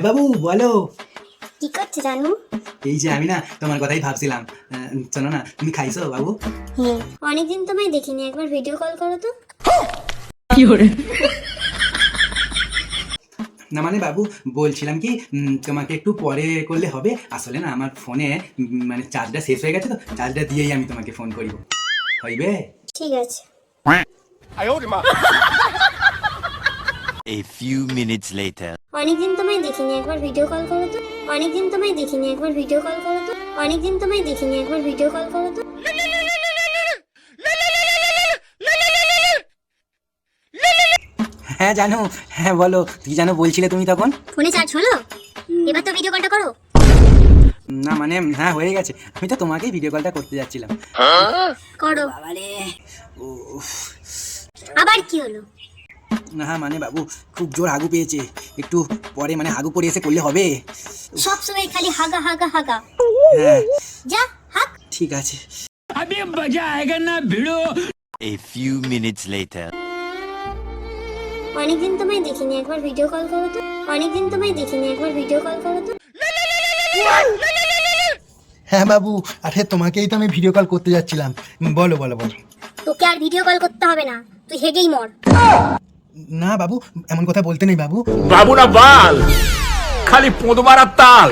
হ্যাঁ বাবু বলো। কি করছো জানু? এই যে আমি না তোমার কথাই ভাবছিলাম। শোনো না, তুমি খাইছো বাবু? হ্যাঁ, অনেকদিন তোমায় দেখিনি, একবার ভিডিও কল করো তো। না মানে বাবু বলছিলাম কি, তোমাকে একটু পরে করলে হবে? আসলে না আমার ফোনে মানে চার্জটা শেষ হয়ে গেছে, তো চার্জটা দিয়েই আমি তোমাকে ফোন করিব, হইবে? ঠিক আছে। A few minutes later. অনেকদিন তোমায় দেখিনি, একবার ভিডিও কল করো তো। অনেকদিন তোমায় দেখিনি, একবার ভিডিও কল করো তো। অনেকদিন তোমায় দেখিনি, একবার ভিডিও কল করো তো। হ্যাঁ জানো, হ্যাঁ বলো, কি জানো বলছিলে তুমি তখন? ফোনে চার্জ হলো? এবার তো ভিডিও কলটা করো। না মানে হ্যাঁ হয়ে গেছে, আমি তো তোমাকেই ভিডিও কলটা করতে যাচ্ছিলাম। করো। বাবারে, আবার কি হলো? না মানে বাবু খুব জোর হাগু পেয়েছে, একটু পরে মানে হাগু পরে এসে করলে হবে? সব সময় খালি হাগা হাগা হাগা। হ্যাঁ যা হাগ। ঠিক আছে। A few minutes later. অনেকদিন তোমায় দেখিনি, একবার ভিডিও কল করো তো। অনেকদিন তোমায় দেখিনি, একবার ভিডিও কল করো তো। হ্যাঁ বাবু, আরে তোমাকেই তো আমি ভিডিও কল করতে যাচ্ছিলাম। বলো বলো বলো। তোকে আর ভিডিও কল করতে হবে না, তুই হেগেই মর। না বাবু, এমন কথা বলতে নেই বাবু। বাবু না বাল, খালি পোঁদ মারার তাল।